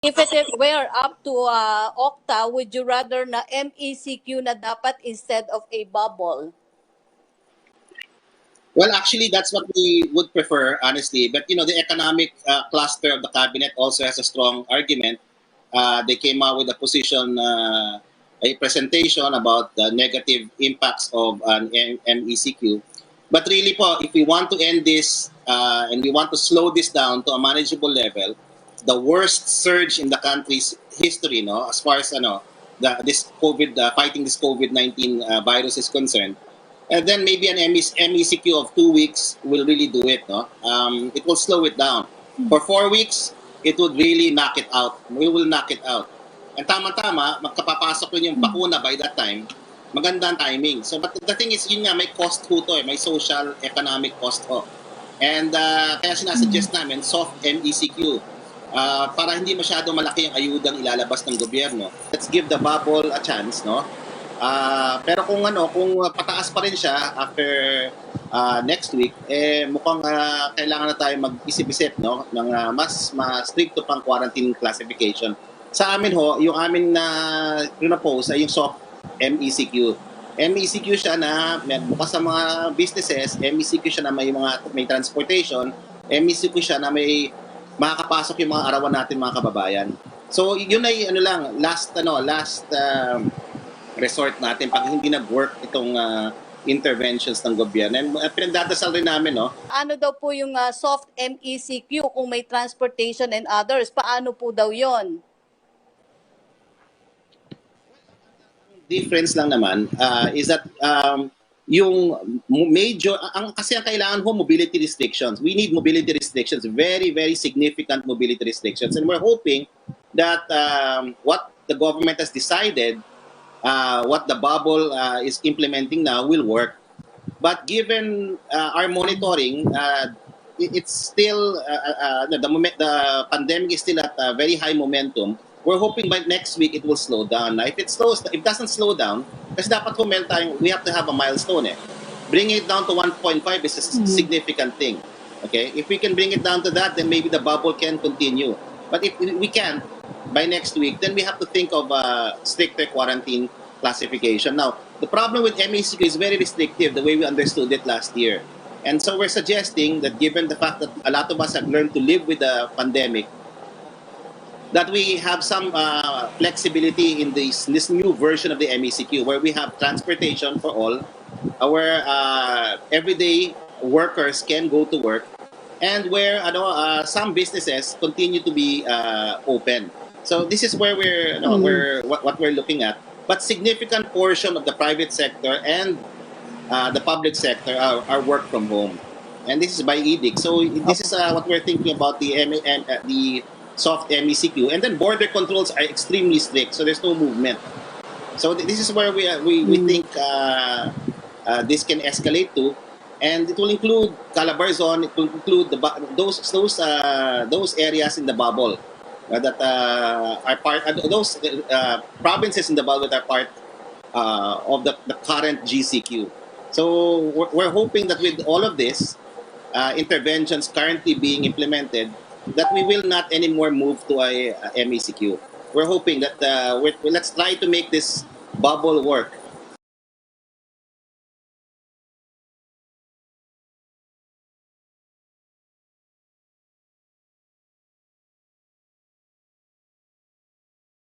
If it were up to OCTA, would you rather na MECQ na dapat instead of a bubble? Well, actually, that's what we would prefer, honestly. But, you know, the economic cluster of the cabinet also has a strong argument. They came out with a position, a presentation about the negative impacts of an MECQ. But really po, if we want to end this and we want to slow this down to a manageable level, the worst surge in the country's history, no, as far as this fighting this COVID-19 virus is concerned, and then maybe an MECQ of 2 weeks will really do it. No, it will slow it down. For 4 weeks, it would really knock it out. We will knock it out. And tama-tama, magkapapasok rin yung bakuna by that time. Magandang timing. So, but the thing is, yun nga, may cost ho to, may social, economic cost ho. And kaya sinasuggest namin, soft MECQ. Para hindi masyado malaki ang ayudang ilalabas ng gobyerno. Let's give the bubble a chance, no? Pero kung pataas pa rin siya after next week, mukhang kailangan na tayo mag-isip-isip, no, ng mas stricto pang quarantine classification. Sa amin ho, yung amin na pinapose ay yung soft MECQ. MECQ siya na bukas sa mga businesses, MECQ siya na may transportation, MECQ siya na may makakapasok yung mga arawan natin, mga kababayan. So yun ay last resort natin pag hindi nag-work itong interventions ng gobyerno. And pinagdadasal rin namin, no? Ano daw po yung soft MECQ kung may transportation and others? Paano po daw yon? Difference lang naman is that yung major, kasi ang kailangan ho mobility restrictions. We need mobility restrictions, very, very significant mobility restrictions. And we're hoping that what the government has decided, what the bubble is implementing now will work. But given our monitoring, it's still, the pandemic is still at a very high momentum. We're hoping by next week it will slow down. Now, if it doesn't slow down, kasi dapat we have to have a milestone. Bringing it down to 1.5 is a significant thing. Okay, if we can bring it down to that, then maybe the bubble can continue. But if we can't by next week, then we have to think of stricter quarantine classification. Now, the problem with MECQ is very restrictive, the way we understood it last year. And so we're suggesting that given the fact that a lot of us have learned to live with the pandemic, that we have some flexibility in this new version of the MECQ, where we have transportation for all. Our everyday workers can go to work, and where some businesses continue to be open. So this is where what we're looking at. But significant portion of the private sector and the public sector are work from home, and this is by edict. So this is what we're thinking about the soft MECQ, and then border controls are extremely strict, so there's no movement. So this is where we think this can escalate to, and it will include Calabarzon. It will include those areas in the bubble that are part. Those provinces in the bubble that are part of the current GCQ. So we're hoping that with all of this interventions currently being implemented, that we will not anymore move to a MECQ. We're hoping that let's try to make this bubble work